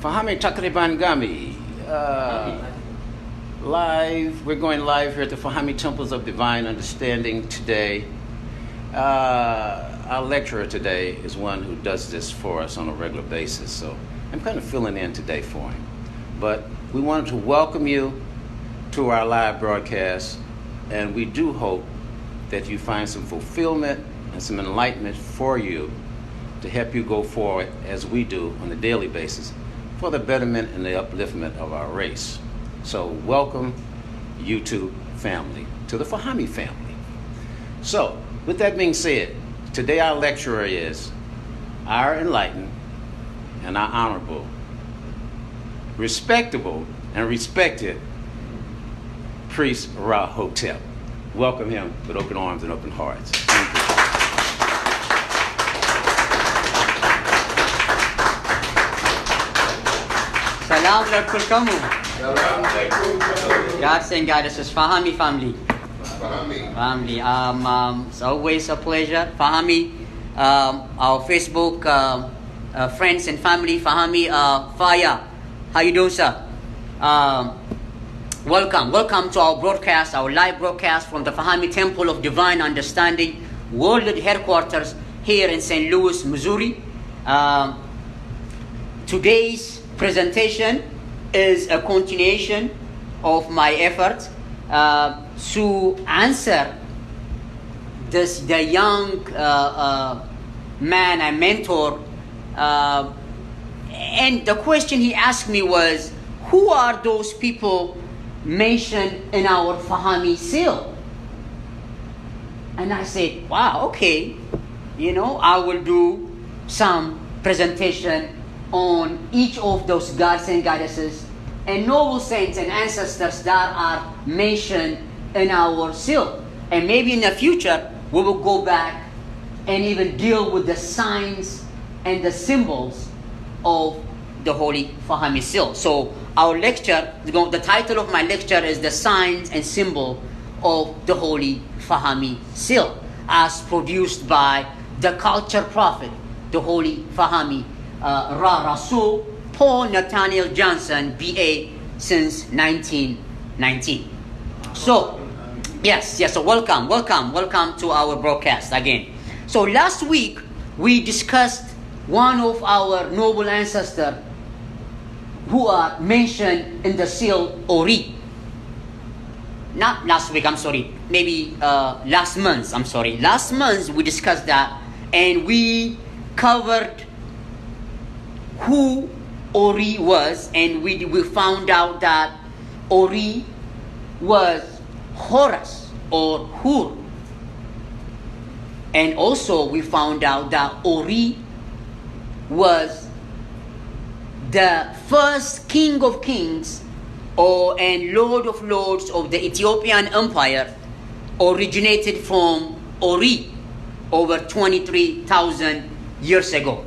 Fahamme Takribangami. Live, we're going live here at the Fahamme Temples of Divine Understanding today. Our lecturer today is one who does this for us on a regular basis, so I'm kind of filling in today for him. But we wanted to welcome you to our live broadcast, and we do hope that you find some fulfillment and some enlightenment for you to help you go forward as we do on a daily basis for the betterment and the upliftment of our race. So welcome, YouTube family, to the Fahamme family. So, with that being said, today our lecturer is our enlightened and our honorable, respectable and respected priest Ra Hotep. Welcome him with open arms and open hearts. Thank you. Salam alaikum. God and goddesses, Fahamme family. Family. It's always a pleasure. Fahamme, our Facebook friends and family. Fahamme, Faya. How you doing, sir? Welcome to our broadcast, our live broadcast from the Fahamme Temple of Divine Understanding, World Headquarters here in St. Louis, Missouri. Today's presentation is a continuation of my effort to answer the young man I mentored, and the question he asked me was, who are those people mentioned in our Fahamme seal? And I said, wow, okay, I will do some presentation on each of those gods and goddesses and noble saints and ancestors that are mentioned in our seal. And maybe in the future, we will go back and even deal with the signs and the symbols of the Holy Fahamme seal. So our lecture, the title of my lecture is The Signs and Symbol of the Holy Fahamme seal, as produced by the culture prophet, the Holy Fahamme Ra Rasul Paul Nathaniel Johnson, B.A., since 1919. So, yes, so welcome to our broadcast again. So last week, we discussed one of our noble ancestors who are mentioned in the seal Ori. Not last week, I'm sorry, maybe last month, Last month, we discussed that, and we covered who Ori was, and we found out that Ori was Horus or Hur. And also we found out that Ori was the first king of kings and lord of lords of the Ethiopian Empire, originated from Ori over 23,000 years ago.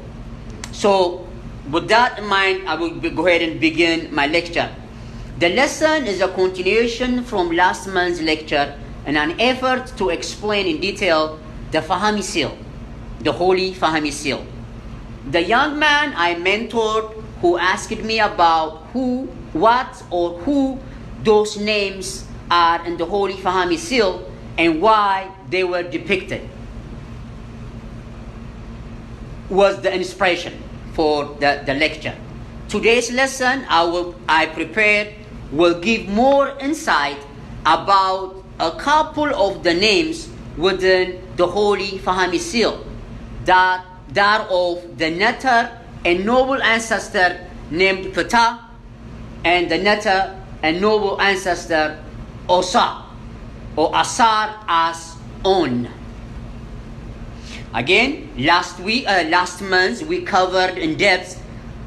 So with that in mind, I will go ahead and begin my lecture. The lesson is a continuation from last month's lecture and an effort to explain in detail the Fahamme seal, the Holy Fahamme seal. The young man I mentored who asked me about who those names are in the Holy Fahamme seal and why they were depicted was the inspiration for the lecture. Today's lesson I prepared will give more insight about a couple of the names within the Holy Fahamme seal, that of the Neter and noble ancestor named Ptah, and the Neter and noble ancestor Osa, or Asar as On. Again, last month we covered in depth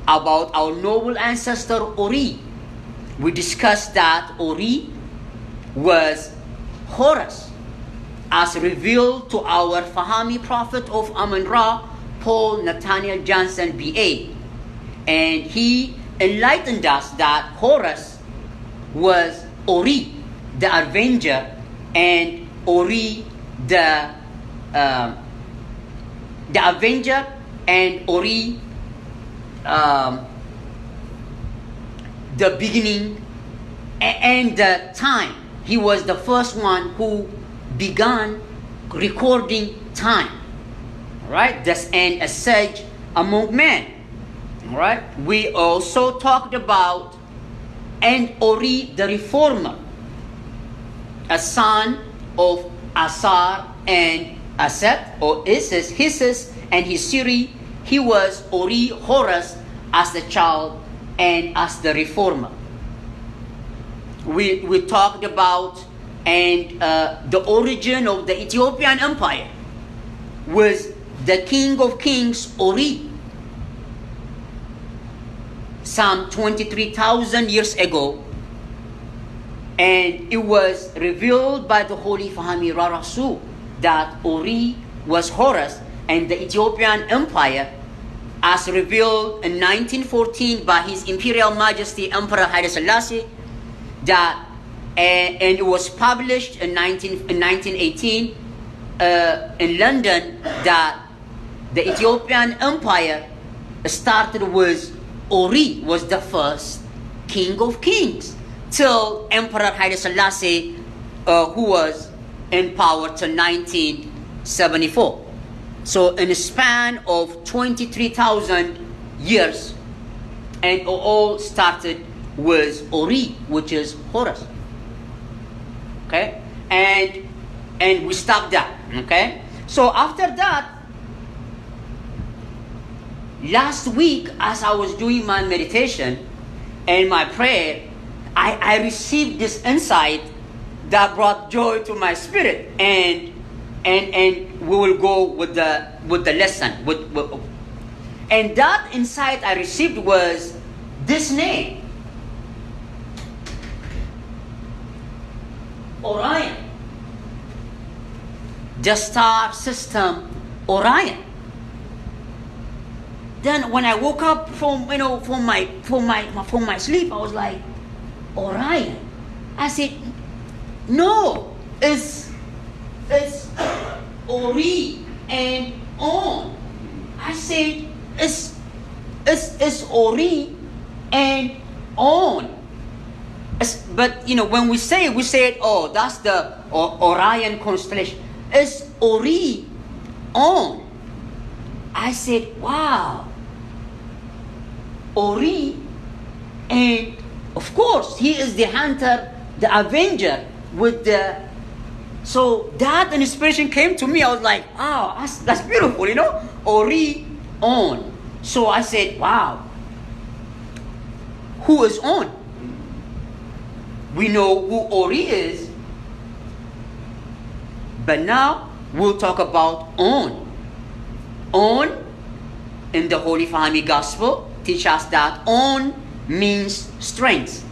about our noble ancestor Ori. We discussed that Ori was Horus, as revealed to our Fahamme prophet of Amun-Ra, Paul Nathaniel Johnson, B.A. And he enlightened us that Horus was Ori, the Avenger, and Ori, the Avenger, and Ori, the beginning and the time. He was the first one who began recording time. Right? That's and a sage among men. Right? We also talked about and Ori the reformer, a son of Asar and Aset, or Isis, Hisis, and Hisiri. He was Ori Horus as the child and as the reformer. We talked about and the origin of the Ethiopian Empire was the king of kings Ori, some 23,000 years ago, and it was revealed by the Holy Fahamme Rarasu that Ori was Horus, and the Ethiopian Empire, as revealed in 1914 by His Imperial Majesty Emperor Haile Selassie, that and it was published in 1918 in London, that the Ethiopian Empire started with Ori was the first king of kings till Emperor Haile Selassie, who was in power till 1974. So in a span of 23,000 years, and it all started with Ori, which is Horus. Okay, and we stopped that. Okay, so after that, last week as I was doing my meditation and my prayer, I received this insight that brought joy to my spirit, and we will go with the lesson. And that insight I received was this name, Orion, the star system Orion. Then when I woke up from my sleep, I was like, Orion. I said, no, it's Ori and On. I said, it's Ori and On. But when we say it, oh, that's the Orion constellation. It's Ori On. I said, wow. Ori, and of course he is the hunter, the avenger with the. So that inspiration came to me. I was like, wow, that's beautiful, Ori On. So I said, wow, who is On? We know who Ori is, but now we'll talk about On. On in the Holy Fahamme Gospel teach us that On means strength,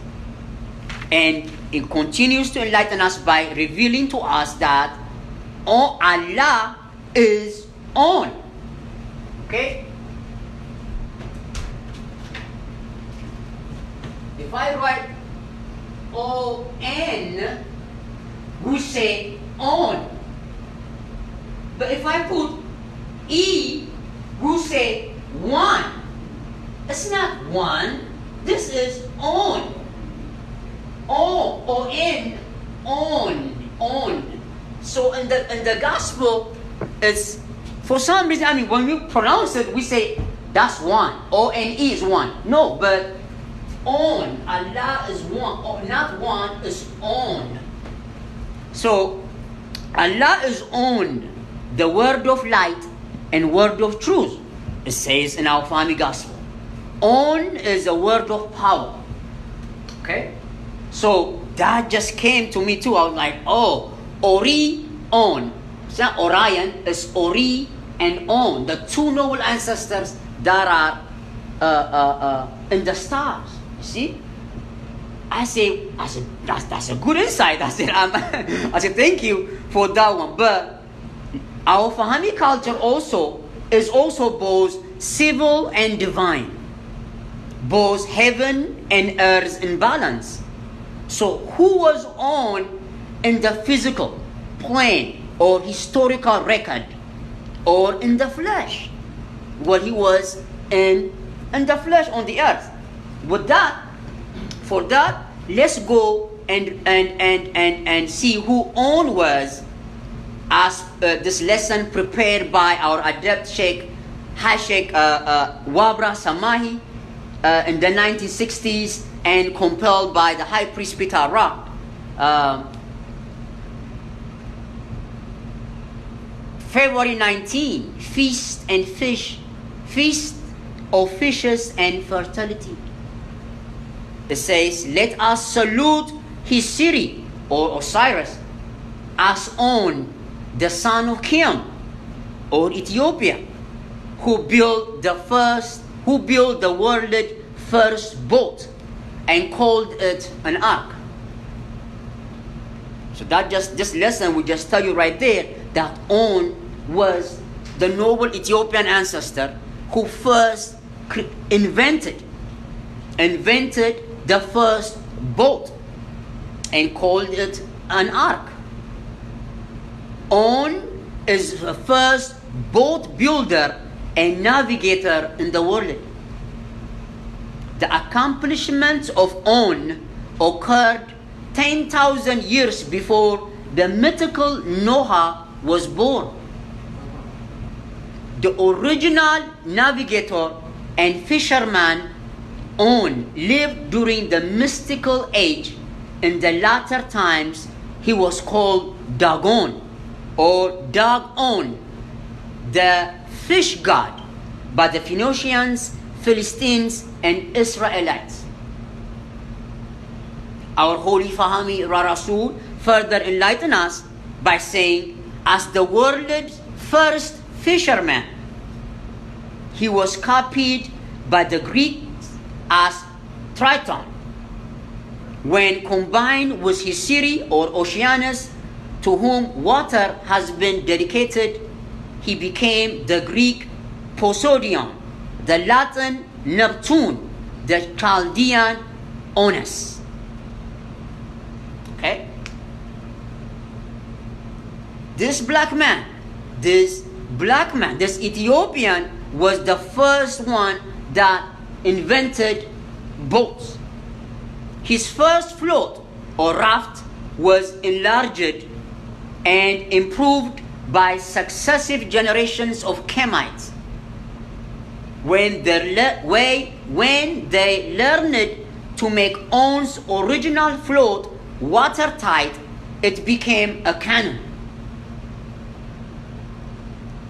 and it continues to enlighten us by revealing to us that Allah is On. Okay? If I write O-N, we say On. But if I put E, we say one. It's not one. This is On. O-N, on. So in the gospel, it's for some reason. When we pronounce it, we say that's one. O-N-E is one. No, but On. Allah is one. Oh, not one, is On. So Allah is On, the word of light and word of truth. It says in our Fahamme Gospel. On is a word of power. Okay? So that just came to me too. I was like, oh, Ori, On. It's not Orion, it's Ori and On, the two noble ancestors that are in the stars. You see? I said that's a good insight. I said thank you for that one. But our Fahamme culture is also both civil and divine, both heaven and earth in balance. So who was On in the physical plane or historical record or in the flesh? Well, he was in the flesh on the earth. With that, for that, let's go and see who On was, as this lesson prepared by our adept Sheikh Wabra Samahi in the 1960s and compiled by the High Priest Peter Rock. February 19, Feast of Fishes and Fertility. It says, let us salute his city, or Osiris, as On, the son of Kim, or Ethiopia, who built the world's first boat and called it an ark. So this lesson will just tell you right there that On was the noble Ethiopian ancestor who first invented the first boat and called it an ark. On is the first boat builder and navigator in the world. The accomplishments of On occurred 10,000 years before the mythical Noah was born. The original navigator and fisherman On lived during the mystical age. In the latter times, he was called Dagon or Dagon, the fish god, by the Phoenicians, Philistines, and Israelites. Our holy Fahamme Rasul further enlighten us by saying, as the world's first fisherman, he was copied by the Greeks as Triton. When combined with his city or Oceanus, to whom water has been dedicated, he became the Greek Poseidon, the Latin Neptune, the Chaldean Onus. Okay? This Ethiopian was the first one that invented boats. His first float or raft was enlarged and improved by successive generations of Kemites. When they learned to make On's original float watertight, it became a canoe.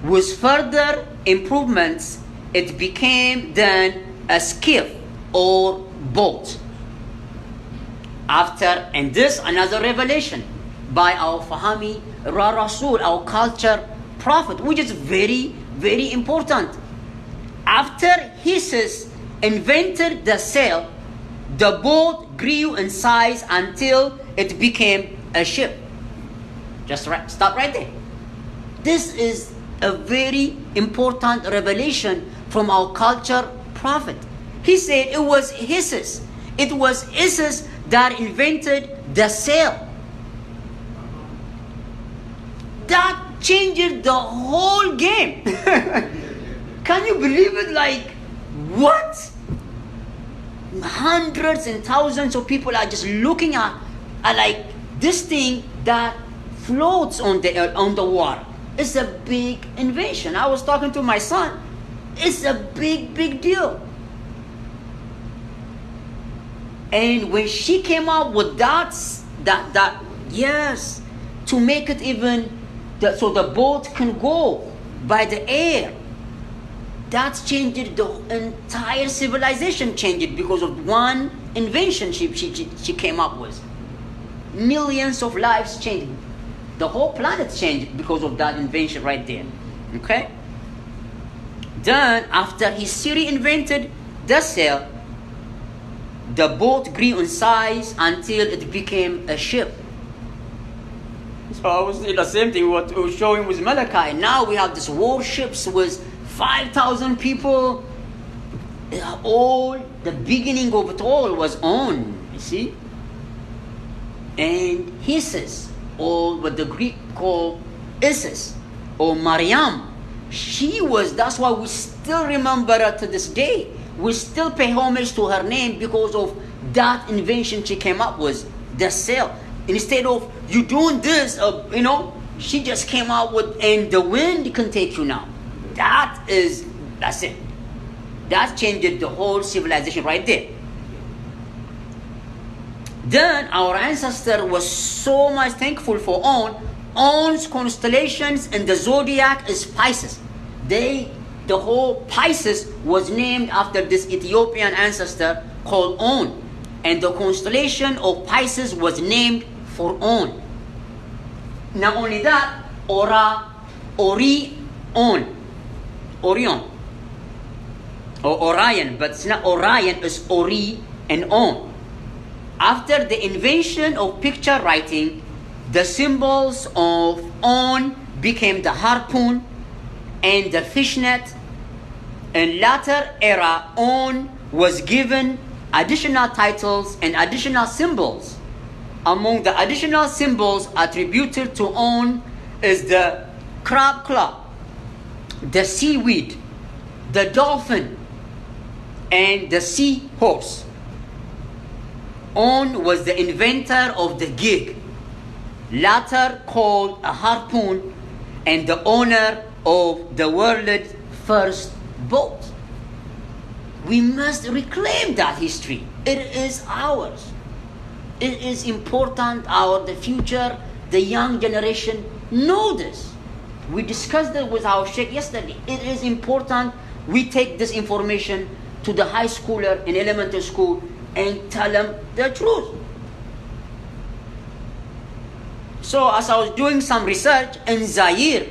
With further improvements, it became then a skiff or boat. And this another revelation by our Fahamme Rasul, our culture prophet, which is very, very important. After Isis invented the sail, the boat grew in size until it became a ship. Stop right there. This is a very important revelation from our culture prophet. He said it was Isis. It was Isis that invented the sail. That changed the whole game. Can you believe it? Like, what? Hundreds and thousands of people are just looking at like this thing that floats on the water. It's a big invention. I was talking to my son. It's a big, big deal. And when she came up with that yes, to make it even so the boat can go by the air, that changed the entire civilization. Changed because of one invention she came up with. Millions of lives changed. The whole planet changed because of that invention right there. Okay? Then after his city invented the sail, the boat grew in size until it became a ship. So I was the same thing what we were showing with Malachi. Now we have these warships with 5,000 people. All the beginning of it all was On, you see. And Isis, or what the Greek call Isis, or Mariam, that's why we still remember her to this day. We still pay homage to her name because of That invention she came up with, the cell. Instead of you doing this, she just came out with, and the wind can take you now. That's it. That changed the whole civilization right there. Then our ancestor was so much thankful for On. On's constellations in the zodiac is Pisces. The whole Pisces was named after this Ethiopian ancestor called On. And the constellation of Pisces was named for On. Not only that, Orion, or Orion, but it's not Orion, it's Ori and On. After the invention of picture writing, the symbols of On became the harpoon and the fishnet. In latter era, On was given additional titles and additional symbols. Among the additional symbols attributed to On is the crab claw, the seaweed, the dolphin, and the seahorse. On was the inventor of the gig, later called a harpoon, and the owner of the world's first boat. We must reclaim that history. It is ours. It is important. The future, the young generation know this. We discussed it with our sheikh yesterday. It is important we take this information to the high schooler in elementary school and tell them the truth. So as I was doing some research in Zaire,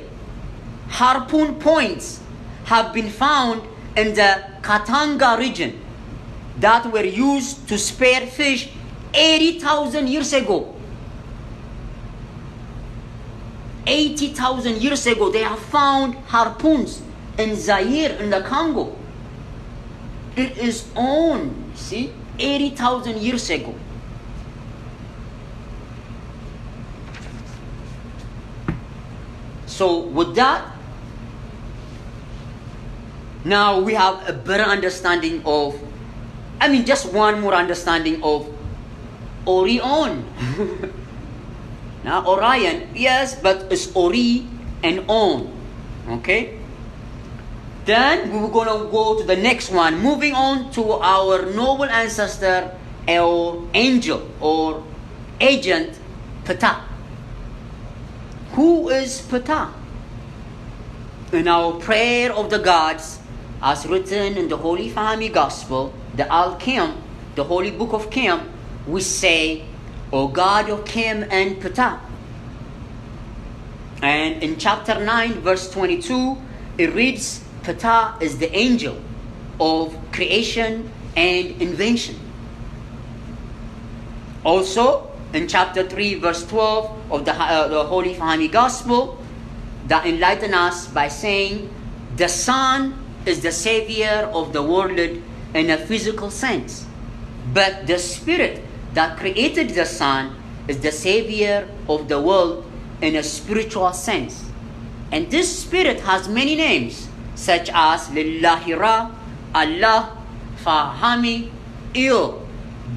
harpoon points have been found in the Katanga region that were used to spear fish 80,000 years ago. 80,000 years ago, they have found harpoons in Zaire, in the Congo. It is On, see, 80,000 years ago. So with that, now we have a better understanding of, just one more understanding of Orion. Now Orion, yes, but it's Ori and On. Okay? Then we're going to go to the next one. Moving on to our noble ancestor, or angel, or agent, Ptah. Who is Ptah? In our prayer of the gods, as written in the Holy Fahamme Gospel, the Al-Qiyam, the Holy Book of Qiyam, we say, O God of Qiyam and Ptah. And in chapter 9, verse 22, it reads, Ptah is the angel of creation and invention. Also, in chapter 3, verse 12 of the Holy Fahamme Gospel, that enlighten us by saying, the Son is the savior of the world in a physical sense, but the Spirit that created the Son is the savior of the world in a spiritual sense. And this Spirit has many names, such as Lillahi Ra, Allah, Fahamme, Il,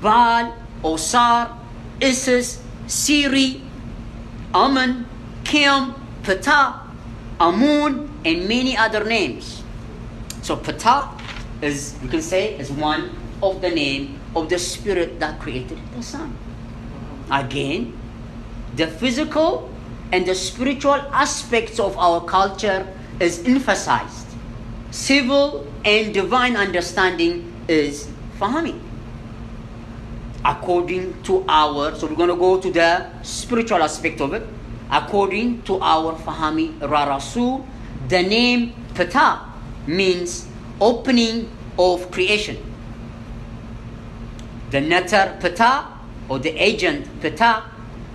Baal, Osar, Isis, Siri, Amun, Kim, Ptah, Amun, and many other names. So Ptah is, you can say, is one of the name of the Spirit that created the Son. Again, the physical and the spiritual aspects of our culture is emphasized. Civil and divine understanding is Fahamme. According to so we're going to go to the spiritual aspect of it. According to our Fahamme Ra Rasul, the name Ptah means opening of creation. The Natar Ptah, or the agent Ptah,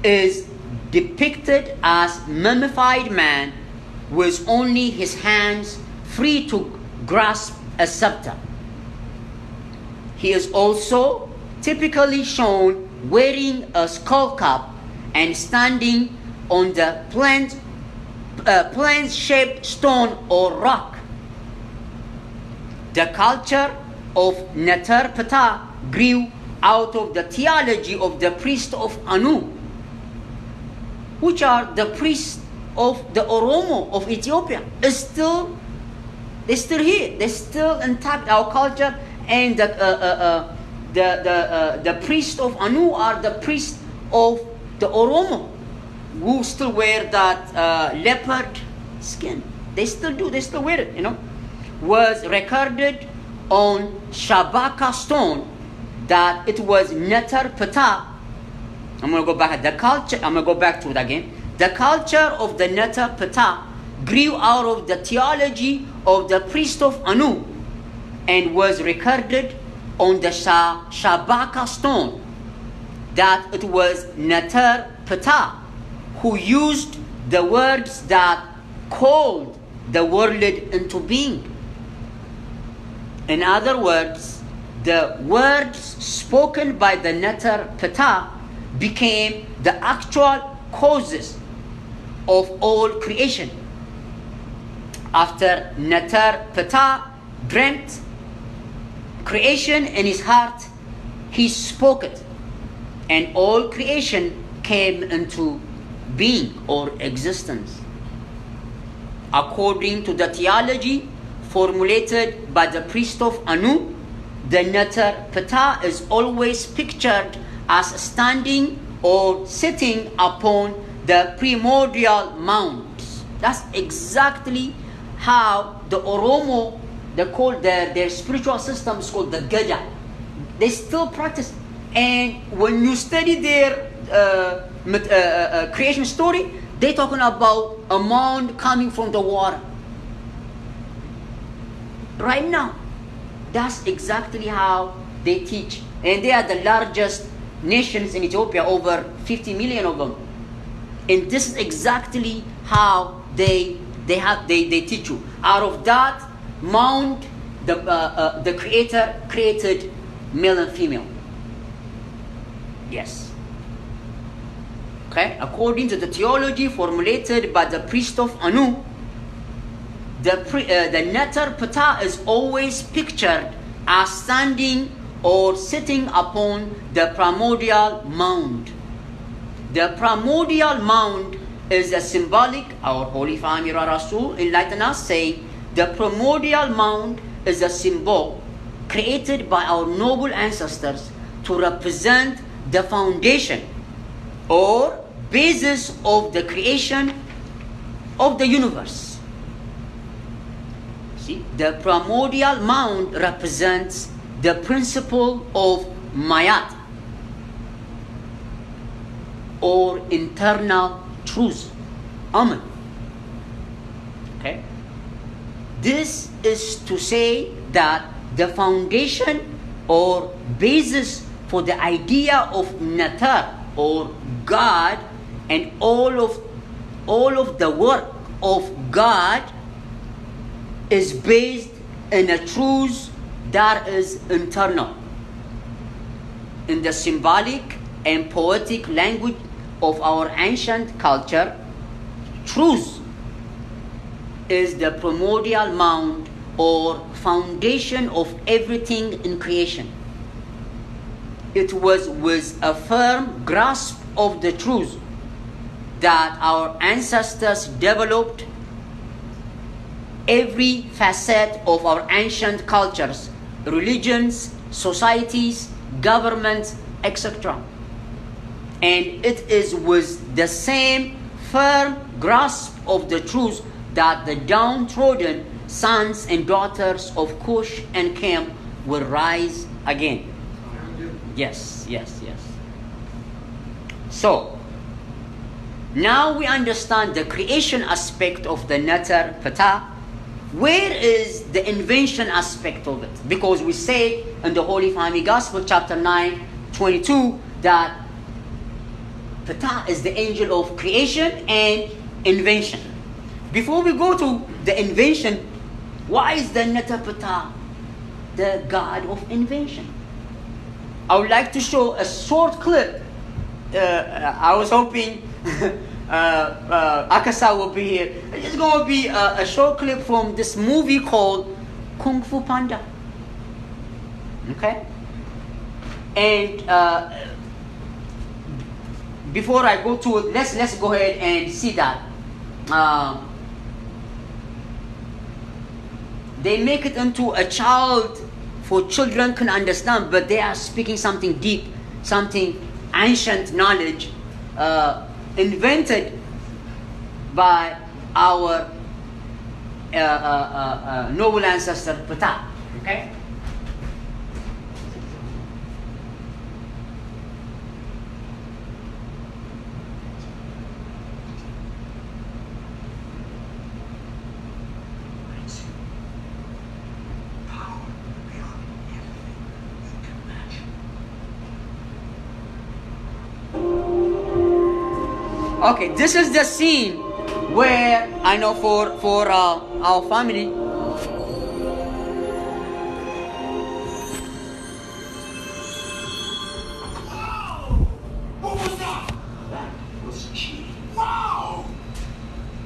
is depicted as mummified man with only his hands free to grasp a scepter. He is also typically shown wearing a skull cap and standing on the plant-shaped stone or rock. The culture of Natar Ptah grew out of the theology of the priest of Anu, which are the priests of the Oromo of Ethiopia. They're still here. They're still intact. Our culture and the priests of Anu are the priests of the Oromo, who still wear that leopard skin. They still do. They still wear it. Was recorded on Shabaka stone that it was Neter Ptah. I'm going to go back at the culture. I'm going to go back to it again. The culture of the Neter Ptah grew out of the theology of the priest of Anu and was recorded on the Shabaka stone that it was Neter Ptah who used the words that called the world into being. In other words, the words spoken by the Neter Ptah became the actual causes of all creation. After Neter Ptah dreamt creation in his heart, he spoke it, and all creation came into being or existence. According to the theology formulated by the priest of Anu, the Neter Ptah is always pictured as standing or sitting upon the primordial mounds. That's exactly how the Oromo, their spiritual system is called the Gada. They still practice. And when you study their creation story, they're talking about a mound coming from the water. Right now, that's exactly how they teach. And they are the largest nations in Ethiopia, over 50 million of them. And this is exactly how they teach you. Out of that mound, the Creator created male and female. Yes. Okay? According to the theology formulated by the priest of Anu, the Neter Ptah is always pictured as standing or sitting upon the primordial mound. The primordial mound is a symbolic, our Holy Fahamme Rasul enlighten us, say, the primordial mound is a symbol created by our noble ancestors to represent the foundation or basis of the creation of the universe. See, the primordial mound represents the principle of Mayat or internal truth. Amen. Okay? This is to say that the foundation or basis for the idea of Neter or God and all of the work of God is based in a truth that is internal. In the symbolic and poetic language of our ancient culture, truth is the primordial mound or foundation of everything in creation. It was with a firm grasp of the truth that our ancestors developed every facet of our ancient cultures, religions, societies, governments, etc. And it is with the same firm grasp of the truth that the downtrodden sons and daughters of Cush and Cam will rise again. Yes. So, now we understand the creation aspect of the Neter Ptah. Where is the invention aspect of it? Because we say in the Holy Fahamme Gospel, chapter 9, 22, that Ptah is the angel of creation and invention. Before we go to the invention, why is the Neter Ptah the God of invention? I would like to show a short clip. I was hoping Akasa will be here. It's going to be a short clip from this movie called Kung Fu Panda. Okay? And before I go to it, let's go ahead and see that. They make it into a child for children can understand, but they are speaking something deep, something ancient knowledge invented by our noble ancestor Ptah. Okay. Okay, this is the scene where I know for our family. Wow! What was that? That was chi. Wow!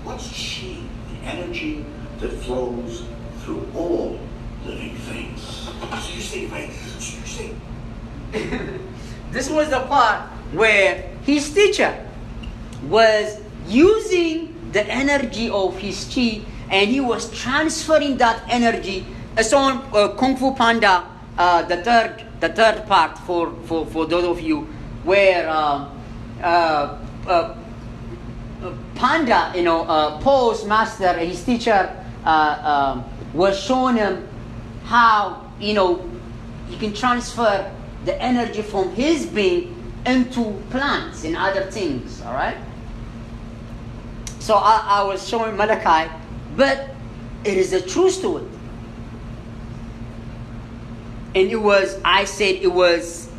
What's chi? The energy that flows through all living things. So you say, This was the part where his teacher was using the energy of his chi, and he was transferring that energy. It's on Kung Fu Panda, the third part for those of you, where Panda, Poe's master, his teacher, was showing him how he can transfer the energy from his being into plants and other things. All right. So I was showing Malachi, but it is a truth to it. And I said it was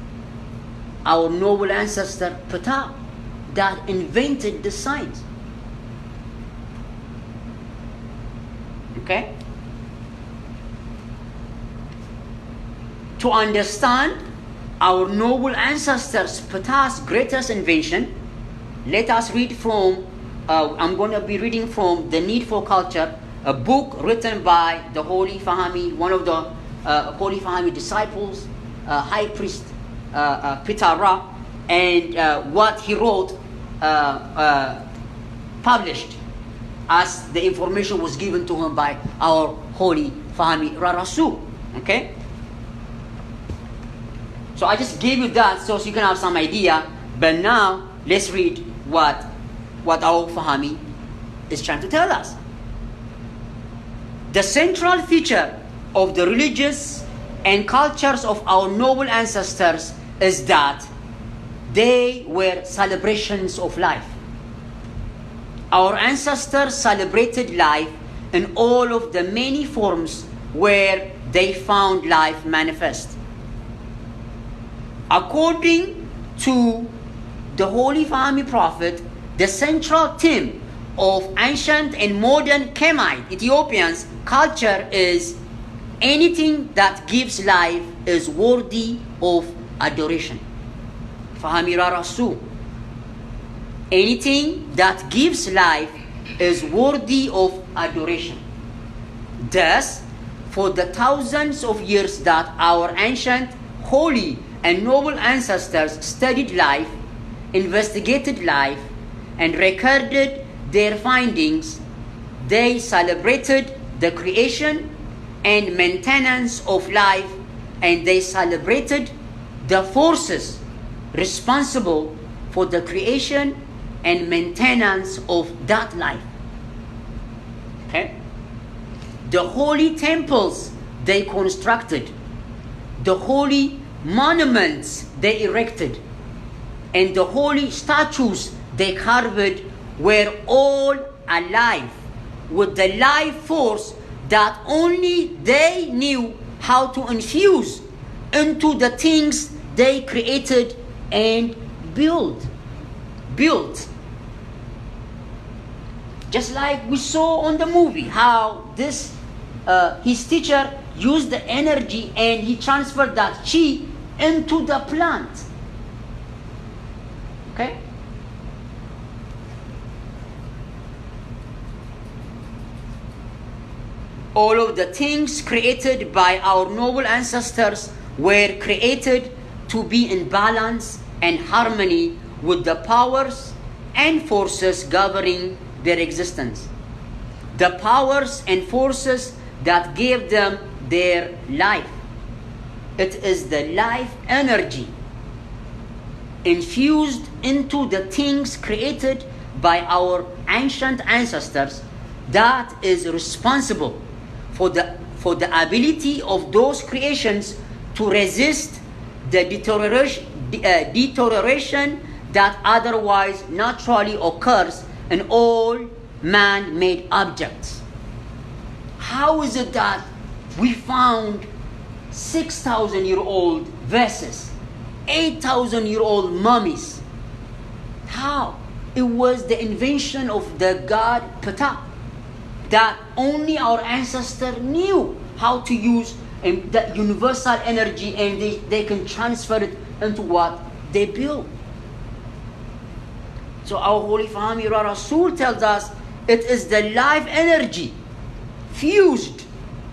our noble ancestor Ptah that invented the science. Okay? To understand our noble ancestors Ptah's greatest invention, let us read from I'm going to be reading from The Need for Culture, a book written by the Holy Fahamme, one of the Holy Fahamme disciples, High Priest Peter Ra, and what he wrote, published as the information was given to him by our Holy Fahamme Ra Rasul. Okay? So I just gave you that so you can have some idea, but now let's read what our Fahamme is trying to tell us. The central feature of the religious and cultures of our noble ancestors is that they were celebrations of life. Our ancestors celebrated life in all of the many forms where they found life manifest. According to the Holy Fahamme Prophet, the central theme of ancient and modern Kemite Ethiopians' culture is anything that gives life is worthy of adoration. Fahamme Ra Rasul. Anything that gives life is worthy of adoration. Thus, for the thousands of years that our ancient, holy, and noble ancestors studied life, investigated life, and recorded their findings, they celebrated the creation and maintenance of life, and they celebrated the forces responsible for the creation and maintenance of that life. Okay? The holy temples they constructed, the holy monuments they erected, and the holy statues they carved were all alive with the life force that only they knew how to infuse into the things they created and built. Just like we saw on the movie, how this his teacher used the energy and he transferred that chi into the plant. Okay? All of the things created by our noble ancestors were created to be in balance and harmony with the powers and forces governing their existence. The powers and forces that gave them their life. It is the life energy infused into the things created by our ancient ancestors that is responsible for the ability of those creations to resist the deterioration that otherwise naturally occurs in all man-made objects. How is it that we found 6,000-year-old vases, 8,000-year-old mummies? How? It was the invention of the god Ptah that only our ancestors knew how to use the universal energy, and they can transfer it into what they build. So our Holy Fahamme Rasul tells us it is the life energy fused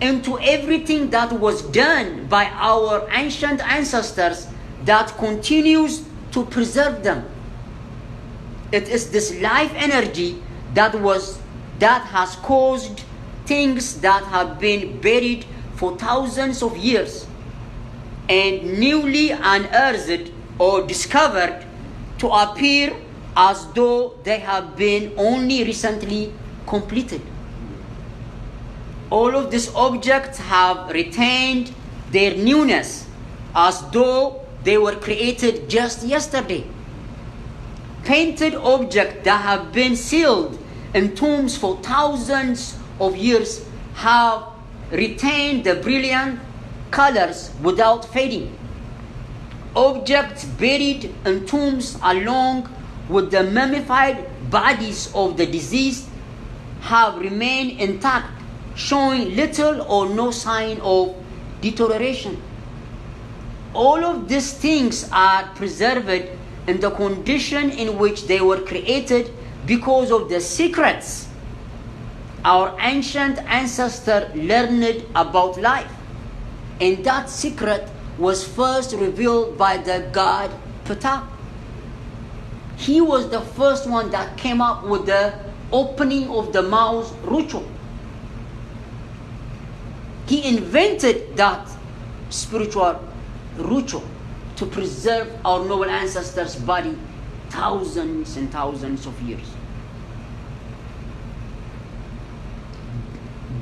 into everything that was done by our ancient ancestors that continues to preserve them. It is this life energy that has caused things that have been buried for thousands of years and newly unearthed or discovered to appear as though they have been only recently completed. All of these objects have retained their newness as though they were created just yesterday. Painted objects that have been sealed in tombs for thousands of years have retained the brilliant colors without fading. Objects buried in tombs along with the mummified bodies of the deceased have remained intact, showing little or no sign of deterioration. All of these things are preserved in the condition in which they were created because of the secrets our ancient ancestors learned about life. And that secret was first revealed by the god Ptah. He was the first one that came up with the opening of the mouth ritual. He invented that spiritual ritual to preserve our noble ancestors' body thousands and thousands of years.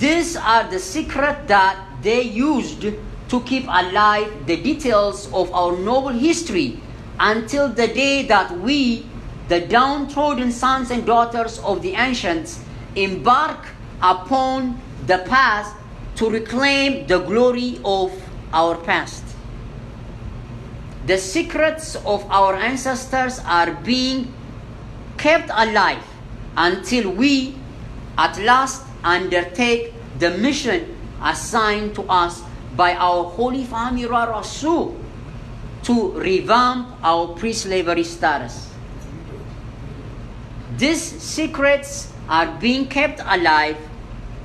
These are the secret that they used to keep alive the details of our noble history until the day that we, the downtrodden sons and daughters of the ancients, embark upon the path to reclaim the glory of our past. The secrets of our ancestors are being kept alive until we at last undertake the mission assigned to us by our Holy Fahamme Rasul to revamp our pre-slavery status. These secrets are being kept alive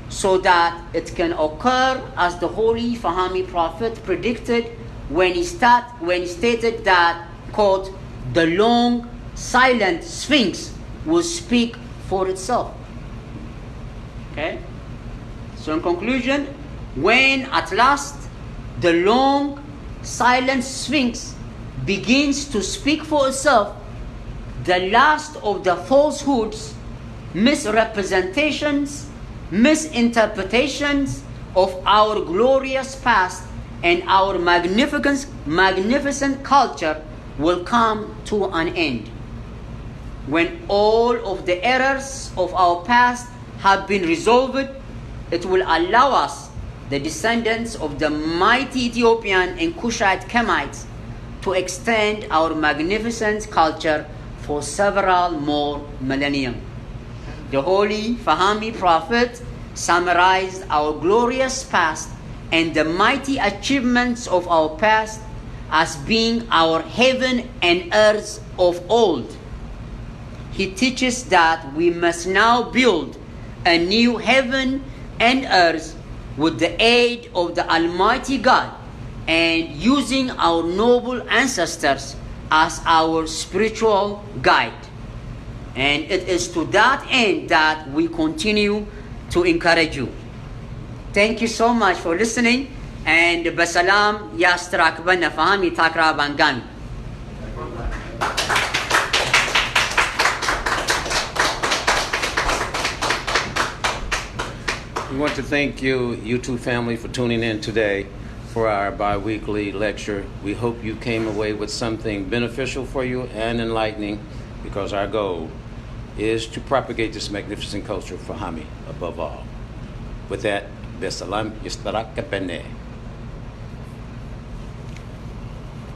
so that it can occur as the Holy Fahamme Prophet predicted when he stated that, quote, the long silent Sphinx will speak for itself. Okay? So in conclusion, when at last the long silent Sphinx begins to speak for itself, the last of the falsehoods, misrepresentations, misinterpretations of our glorious past and our magnificent culture will come to an end. When all of the errors of our past have been resolved, it will allow us, the descendants of the mighty Ethiopian and Kushite Kemites, to extend our magnificent culture for several more millennia. The Holy Fahamme Prophet summarized our glorious past and the mighty achievements of our past as being our heaven and earth of old. He teaches that we must now build a new heaven and earth with the aid of the Almighty God and using our noble ancestors as our spiritual guide. And it is to that end that we continue to encourage you. Thank you so much for listening. And basalam yastrak bana fahami takra bangami. We want to thank you, YouTube family, for tuning in today for our bi-weekly lecture. We hope you came away with something beneficial for you and enlightening, because our goal is to propagate this magnificent culture of Fahamme above all. With that, Besalam Yistarak Kapene.